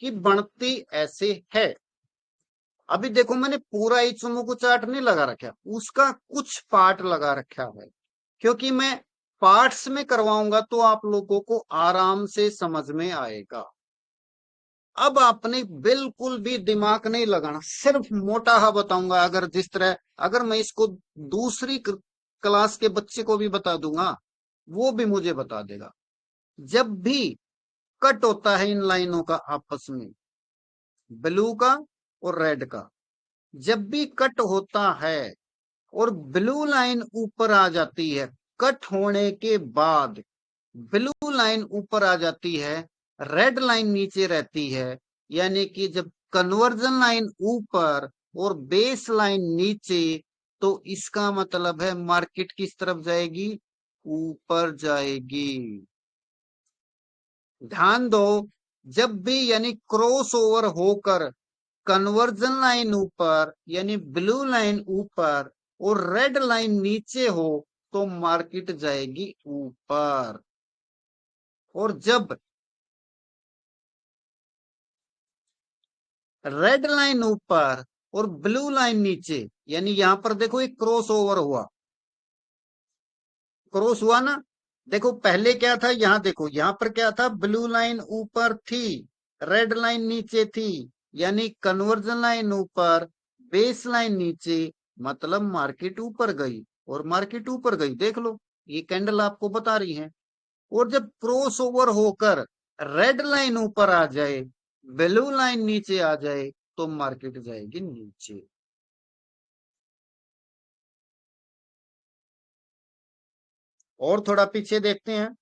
कि बनती ऐसे है। अभी देखो मैंने पूरा इचुमोकू चार्ट नहीं लगा रखा, उसका कुछ पार्ट लगा रखा है, क्योंकि मैं पार्ट्स में करवाऊंगा तो आप लोगों को आराम से समझ में आएगा। अब आपने बिल्कुल भी दिमाग नहीं लगाना, सिर्फ मोटा हा बताऊंगा। अगर जिस तरह, अगर मैं इसको दूसरी क्लास के बच्चे को भी बता दूंगा, वो भी मुझे बता देगा। जब भी कट होता है इन लाइनों का आपस में, ब्लू का और रेड का, जब भी कट होता है और ब्लू लाइन ऊपर आ जाती है, कट होने के बाद ब्लू लाइन ऊपर आ जाती है, रेड लाइन नीचे रहती है, यानी कि जब कन्वर्जन लाइन ऊपर और बेस लाइन नीचे, तो इसका मतलब है मार्केट किस तरफ जाएगी, ऊपर जाएगी। ध्यान दो, जब भी यानी क्रॉस ओवर होकर कन्वर्जन लाइन ऊपर यानी ब्लू लाइन ऊपर और रेड लाइन नीचे हो, तो मार्केट जाएगी ऊपर। और जब रेड लाइन ऊपर और ब्लू लाइन नीचे, यानी यहां पर देखो एक क्रॉस ओवर हुआ, क्रॉस हुआ ना। देखो पहले क्या था, यहां देखो यहां पर क्या था, ब्लू लाइन ऊपर थी, रेड लाइन नीचे थी, यानी कन्वर्जन लाइन ऊपर, बेस लाइन नीचे, मतलब मार्केट ऊपर गई। और मार्केट ऊपर गई, देख लो ये कैंडल आपको बता रही है। और जब क्रॉस ओवर होकर रेड लाइन ऊपर आ जाए, ब्लू लाइन नीचे आ जाए, तो मार्केट जाएगी नीचे। और थोड़ा पीछे देखते हैं।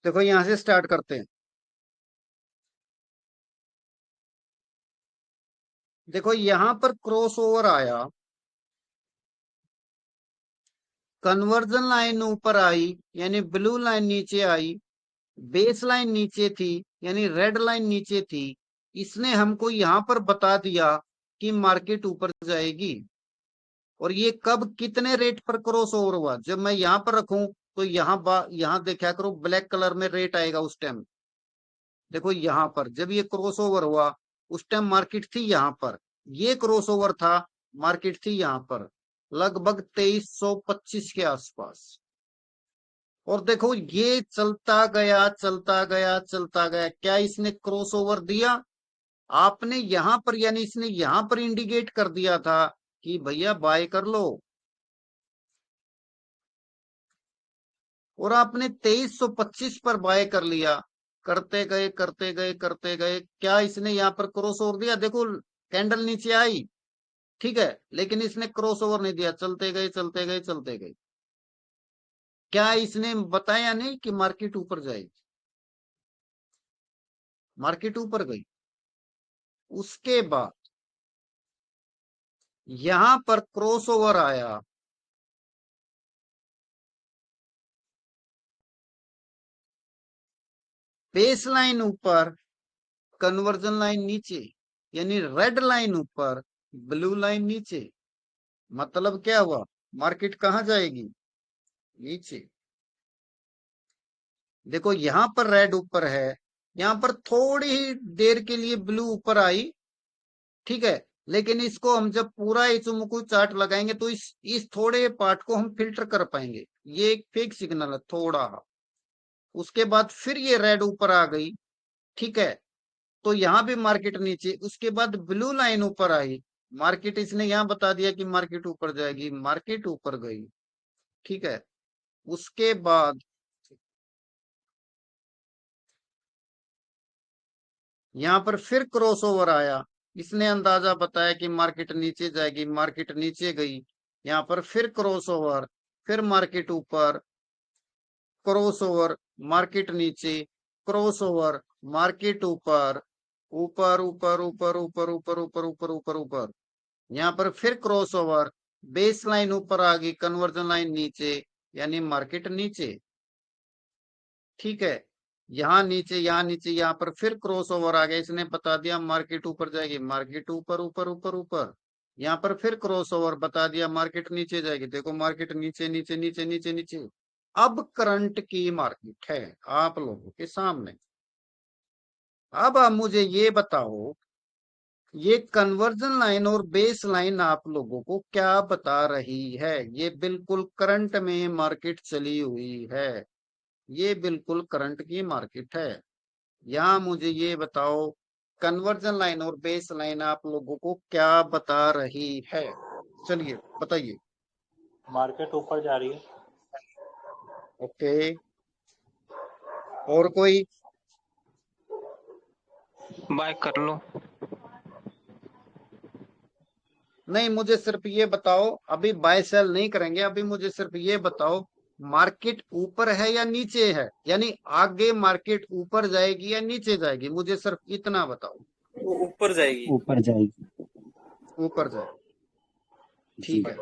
देखो यहां से स्टार्ट करते हैं। देखो यहां पर क्रॉस ओवर आया, कन्वर्जन लाइन ऊपर आई, यानी ब्लू लाइन नीचे आई, बेस लाइन नीचे थी, यानी रेड लाइन नीचे थी। इसने हमको यहां पर बता दिया कि मार्केट ऊपर जाएगी। और ये कब कितने रेट पर क्रॉस ओवर हुआ, जब मैं यहां पर रखूं तो यहां देखा करो ब्लैक कलर में रेट आएगा उस टाइम। देखो यहां पर जब ये क्रॉस ओवर हुआ, उस टाइम मार्केट थी यहां पर, ये क्रॉस ओवर था, मार्केट थी यहां पर लगभग 2325 के आसपास। और देखो ये चलता गया चलता गया चलता गया, क्या इसने क्रॉस ओवर दिया? आपने यहां पर, यानी इसने यहां पर इंडिकेट कर दिया था कि भैया बाय कर लो। और आपने 2325 पर बाय कर लिया, करते गए करते गए करते गए, क्या इसने यहां पर क्रॉस ओवर दिया? देखो कैंडल नीचे आई, ठीक है, लेकिन इसने क्रॉस ओवर नहीं दिया, चलते गए चलते गए चलते गए। क्या इसने बताया नहीं कि मार्केट ऊपर जाएगी? मार्केट ऊपर गई। उसके बाद यहां पर क्रॉस ओवर आया, बेस लाइन ऊपर, कन्वर्जन लाइन नीचे, यानी रेड लाइन ऊपर, ब्लू लाइन नीचे। मतलब क्या हुआ, मार्केट कहां जाएगी? नीचे। देखो यहां पर रेड ऊपर है, यहां पर थोड़ी ही देर के लिए ब्लू ऊपर आई, ठीक है, लेकिन इसको हम जब पूरा इचुमुकु चार्ट लगाएंगे तो इस थोड़े पार्ट को हम फिल्टर कर पाएंगे। ये एक फेक सिग्नल है थोड़ा। उसके बाद फिर ये रेड ऊपर आ गई, ठीक है, तो यहां भी मार्केट नीचे। उसके बाद ब्लू लाइन ऊपर आई, मार्केट, इसने यहां बता दिया कि मार्केट ऊपर जाएगी, मार्केट ऊपर गई, ठीक है। उसके बाद यहां पर फिर क्रॉस ओवर आया, इसने अंदाजा बताया कि मार्केट नीचे जाएगी, मार्केट नीचे गई। यहां पर फिर क्रॉस ओवर, फिर मार्केट ऊपर, क्रॉस ओवर, मार्केट नीचे, क्रॉस ओवर, मार्केट ऊपर, ऊपर ऊपर ऊपर ऊपर ऊपर ऊपर ऊपर ऊपर ऊपर। यहाँ पर फिर क्रॉस ओवर, बेस लाइन ऊपर आ गई, कन्वर्जन लाइन नीचे, यानी मार्केट नीचे, ठीक है। यहाँ नीचे, यहाँ नीचे, यहाँ पर फिर क्रॉस ओवर आ गया, इसने बता दिया मार्केट ऊपर जाएगी, मार्केट ऊपर ऊपर ऊपर ऊपर। यहाँ पर फिर क्रॉस ओवर बता दिया मार्केट नीचे जाएगी, देखो मार्केट नीचे नीचे नीचे नीचे नीचे। अब करंट की मार्केट है आप लोगों के सामने। अब आप मुझे ये बताओ, ये कन्वर्जन लाइन और बेस लाइन आप लोगों को क्या बता रही है? ये बिल्कुल करंट में मार्केट चली हुई है, ये बिल्कुल करंट की मार्केट है। यहाँ मुझे ये बताओ, कन्वर्जन लाइन और बेस लाइन आप लोगों को क्या बता रही है? चलिए बताइए। मार्केट ऊपर जा रही है। ओके, और कोई? बाय कर लो। नहीं, मुझे सिर्फ ये बताओ, अभी बाय सेल नहीं करेंगे, अभी मुझे सिर्फ ये बताओ, मार्केट ऊपर है या नीचे है, यानी आगे मार्केट ऊपर जाएगी या नीचे जाएगी, मुझे सिर्फ इतना बताओ। वो ऊपर जाएगी। ऊपर जाएगी। ऊपर जाए, जी। ठीक है।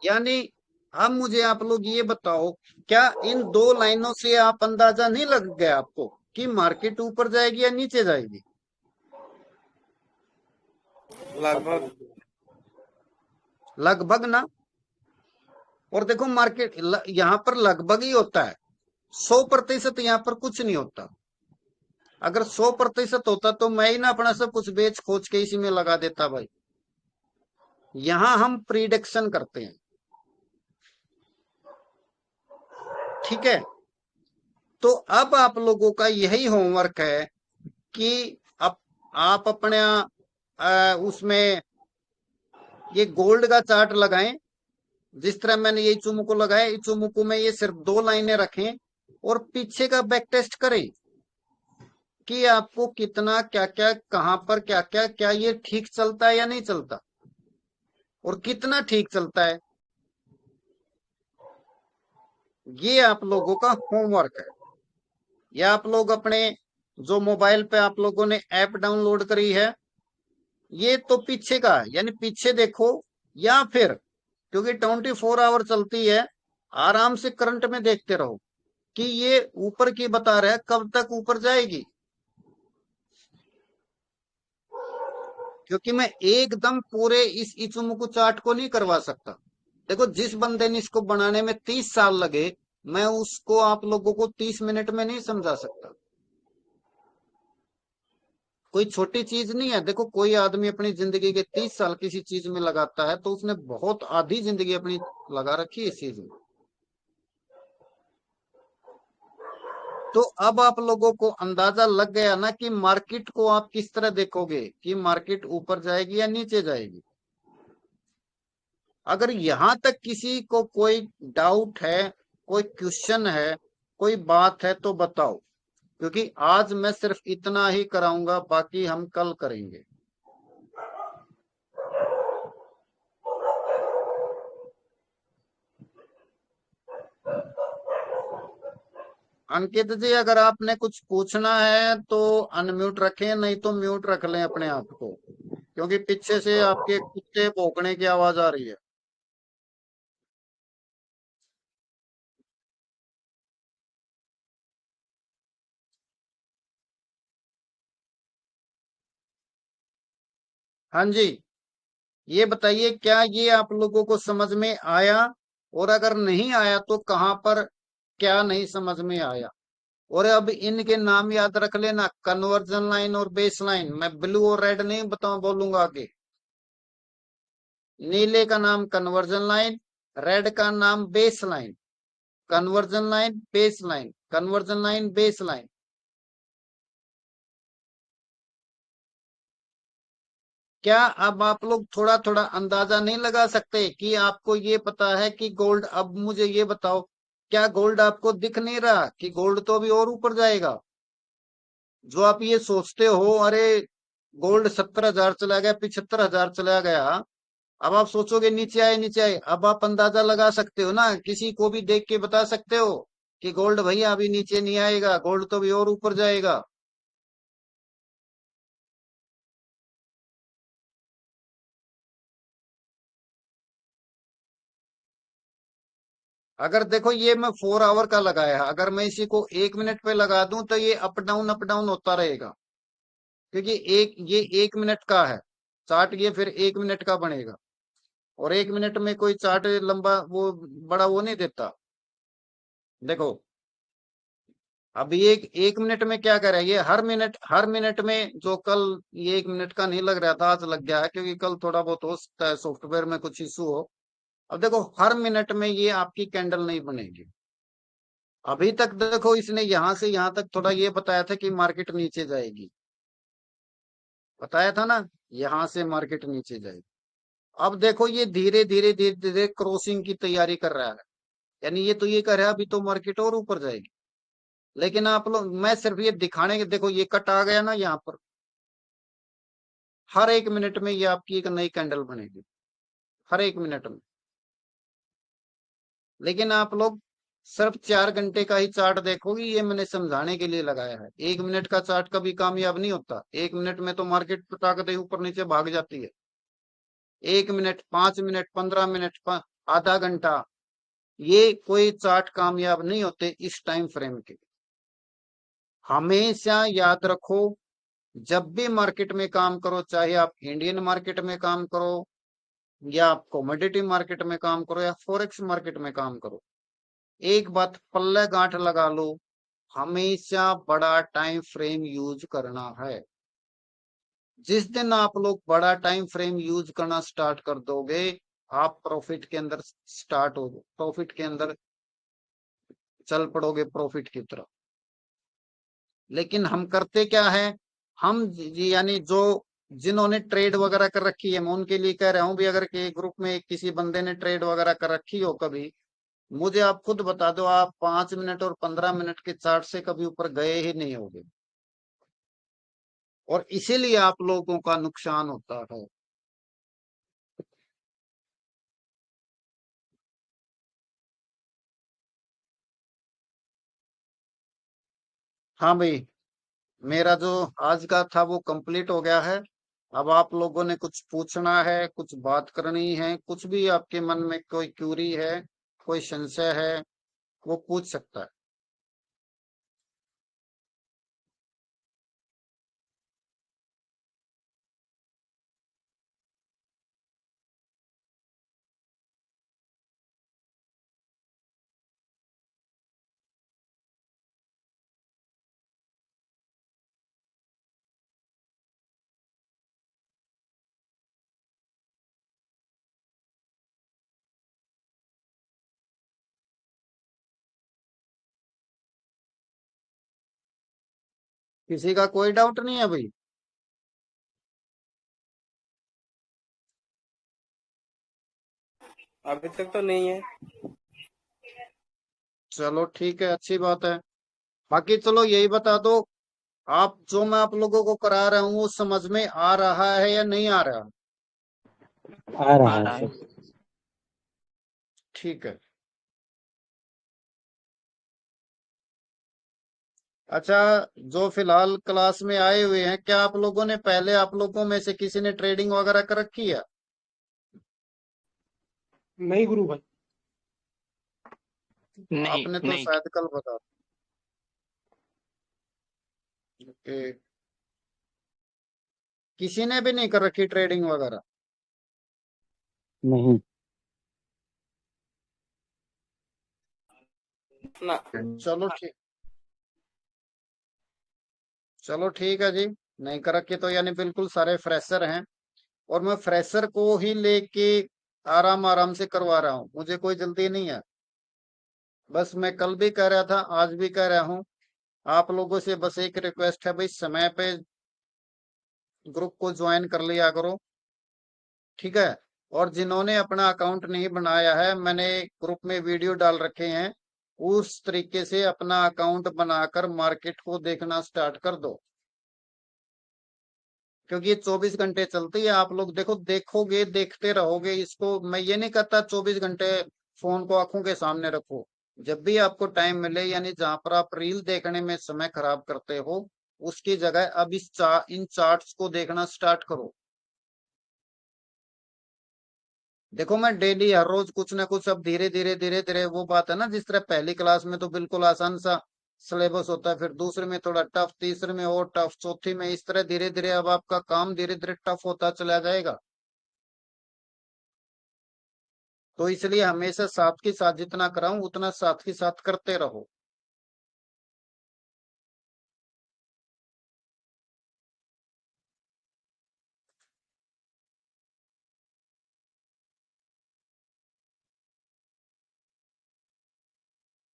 यानी अब मुझे आप लोग ये बताओ, क्या इन दो लाइनों से आप अंदाजा नहीं लग गया आपको कि मार्केट ऊपर जाएगी या नीचे जाएगी? लगभग। लगभग ना। और देखो मार्केट यहाँ पर लगभग ही होता है, 100% यहाँ पर कुछ नहीं होता। अगर 100% होता तो मैं ही ना अपना सब कुछ बेच खोज के इसी में लगा देता भाई। यहां हम प्रिडिक्शन करते हैं, ठीक है। तो अब आप लोगों का यही होमवर्क है कि आप अपने उसमें ये गोल्ड का चार्ट लगाएं, जिस तरह मैंने ये इचुमुको लगाया, इचुमुको में ये सिर्फ 2 लाइनें रखें और पीछे का बैक टेस्ट करें कि आपको कितना क्या क्या कहां पर क्या क्या क्या ये ठीक चलता है या नहीं चलता, और कितना ठीक चलता है। ये आप लोगों का होमवर्क है। या आप लोग अपने जो मोबाइल पे आप लोगों ने ऐप डाउनलोड करी है, ये तो पीछे का है, यानी पीछे देखो, या फिर क्योंकि 24 आवर चलती है, आराम से करंट में देखते रहो कि ये ऊपर की बता रहा है, कब तक ऊपर जाएगी। क्योंकि मैं एकदम पूरे इस इचुमुकु चार्ट को नहीं करवा सकता। देखो, जिस बंदे ने इसको बनाने में 30 साल लगे, मैं उसको आप लोगों को 30 मिनट में नहीं समझा सकता। कोई छोटी चीज नहीं है। देखो, कोई आदमी अपनी जिंदगी के 30 साल किसी चीज में लगाता है तो उसने बहुत आधी जिंदगी अपनी लगा रखी है इस चीज में। तो अब आप लोगों को अंदाजा लग गया ना कि मार्केट को आप किस तरह देखोगे, कि मार्केट ऊपर जाएगी या नीचे जाएगी। अगर यहां तक किसी को कोई डाउट है, कोई क्वेश्चन है, कोई बात है तो बताओ, क्योंकि आज मैं सिर्फ इतना ही कराऊंगा, बाकी हम कल करेंगे। अंकित जी, अगर आपने कुछ पूछना है तो अनम्यूट रखें, नहीं तो म्यूट रख लें अपने आप को, क्योंकि पीछे से आपके कुत्ते भौंकने की आवाज आ रही है। हाँ जी, ये बताइए, क्या ये आप लोगों को समझ में आया? और अगर नहीं आया तो कहां पर क्या नहीं समझ में आया? और अब इनके नाम याद रख लेना, कन्वर्जन लाइन और बेस लाइन। मैं ब्लू और रेड नहीं बताऊं, बोलूंगा आगे। नीले का नाम कन्वर्जन लाइन, रेड का नाम base line. Conversion line, base line, conversion line, base line. क्या अब आप लोग थोड़ा थोड़ा अंदाजा नहीं लगा सकते कि आपको ये पता है कि गोल्ड, अब मुझे ये बताओ, क्या गोल्ड आपको दिख नहीं रहा कि गोल्ड तो अभी और ऊपर जाएगा? जो आप ये सोचते हो, अरे गोल्ड 70,000 चला गया, 75,000 चला गया, अब आप सोचोगे नीचे आए नीचे आए। अब आप अंदाजा लगा सकते हो ना, किसी को भी देख के बता सकते हो कि गोल्ड भैया अभी नीचे नहीं आएगा, गोल्ड तो अभी और ऊपर जाएगा। अगर देखो, ये मैं 4 आवर का लगाया है, अगर मैं इसी को 1 मिनट पे लगा दूं तो ये अप डाउन होता रहेगा, क्योंकि ये 1 मिनट का है चार्ट, ये फिर 1 मिनट का बनेगा। और 1 मिनट में कोई चार्ट लंबा वो बड़ा वो नहीं देता। देखो, अब ये 1 मिनट में क्या करे, ये हर मिनट में, जो कल ये 1 मिनट का नहीं लग रहा था, आज लग गया है, क्योंकि कल थोड़ा बहुत हो सकता है सॉफ्टवेयर में कुछ इशू हो। अब देखो, हर मिनट में ये आपकी कैंडल नहीं बनेगी। अभी तक देखो, इसने यहां से यहां तक थोड़ा ये बताया था कि मार्केट नीचे जाएगी, बताया था ना, यहां से मार्केट नीचे जाएगी। अब देखो, ये धीरे धीरे धीरे धीरे क्रॉसिंग की तैयारी कर रहा है, यानी ये तो ये कह रहा है अभी तो मार्केट और ऊपर जाएगी। लेकिन आप लोग, मैं सिर्फ ये दिखाने के, देखो ये कट आ गया ना यहाँ पर, हर 1 मिनट में ये आपकी एक नई कैंडल बनेगी, हर 1 मिनट में। लेकिन आप लोग सिर्फ 4 घंटे का ही चार्ट देखोगे, ये मैंने समझाने के लिए लगाया है। 1 मिनट का चार्ट कभी कामयाब नहीं होता। 1 मिनट में तो मार्केट ताकत ऊपर नीचे भाग जाती है। 1 मिनट, 5 मिनट, 15 मिनट, आधा घंटा, ये कोई चार्ट कामयाब नहीं होते इस टाइम फ्रेम के। हमेशा याद रखो, जब भी मार्केट में काम करो, चाहे आप इंडियन मार्केट में काम करो, या आप कमोडिटी मार्केट में काम करो, या फॉरेक्स मार्केट में काम करो, एक बात पल्ले गांठ लगा लो, हमेशा बड़ा टाइम फ्रेम यूज करना है। जिस दिन आप लोग बड़ा टाइम फ्रेम यूज करना स्टार्ट कर दोगे, आप प्रॉफिट के अंदर स्टार्ट हो, प्रॉफिट के अंदर चल पड़ोगे, प्रॉफिट की तरफ। लेकिन हम करते क्या है, हम यानी जो जिन्होंने ट्रेड वगैरह कर रखी है, मैं उनके लिए कह रहा हूं भी, अगर के ग्रुप में किसी बंदे ने ट्रेड वगैरह कर रखी हो कभी, मुझे आप खुद बता दो, आप 5 मिनट और 15 मिनट के चार्ट से कभी ऊपर गए ही नहीं होगे, और इसीलिए आप लोगों का नुकसान होता है। हाँ भाई, मेरा जो आज का था वो कंप्लीट हो गया है। अब आप लोगों ने कुछ पूछना है, कुछ बात करनी है, कुछ भी आपके मन में कोई क्यूरी है, कोई संशय है, वो पूछ सकता है। किसी का कोई डाउट नहीं है भाई? अभी तक तो नहीं है। चलो ठीक है, अच्छी बात है। बाकी चलो यही बता दो, आप जो मैं आप लोगों को करा रहा हूँ वो समझ में आ रहा है या नहीं आ रहा? आ रहा है सर। ठीक है। अच्छा, जो फिलहाल क्लास में आए हुए हैं, क्या आप लोगों ने पहले, आप लोगों में से किसी ने ट्रेडिंग वगैरह कर रखी है? नहीं गुरु भाई। नहीं आपने तो नहीं। शायद कल बता। ओके। किसी ने भी नहीं कर रखी ट्रेडिंग वगैरह? नहीं। ना। चलो ठीक, चलो ठीक है जी। नहीं कर रखी तो यानी बिल्कुल सारे फ्रेशर हैं, और मैं फ्रेशर को ही लेके आराम आराम से करवा रहा हूँ, मुझे कोई जल्दी नहीं है। बस मैं कल भी कह रहा था, आज भी कह रहा हूँ, आप लोगों से बस एक रिक्वेस्ट है भाई, समय पे ग्रुप को ज्वाइन कर लिया करो, ठीक है? और जिन्होंने अपना अकाउंट नहीं बनाया है, मैंने ग्रुप में वीडियो डाल रखे हैं, उस तरीके से अपना अकाउंट बनाकर मार्केट को देखना स्टार्ट कर दो, क्योंकि ये 24 घंटे चलती है। आप लोग देखो, देखोगे, देखते रहोगे इसको। मैं ये नहीं कहता 24 घंटे फोन को आंखों के सामने रखो। जब भी आपको टाइम मिले, यानी जहां पर आप रील देखने में समय खराब करते हो, उसकी जगह अब इन चार्ट्स को देखना स्टार्ट करो। देखो, मैं डेली हर रोज कुछ ना कुछ, अब धीरे धीरे धीरे धीरे, वो बात है ना, जिस तरह पहली क्लास में तो बिल्कुल आसान सा सिलेबस होता है, फिर दूसरे में थोड़ा टफ, तीसरे में और टफ, चौथी में इस तरह धीरे धीरे अब आपका काम धीरे धीरे टफ होता चला जाएगा। तो इसलिए हमेशा साथ के साथ जितना कराऊं उतना साथ के साथ करते रहो।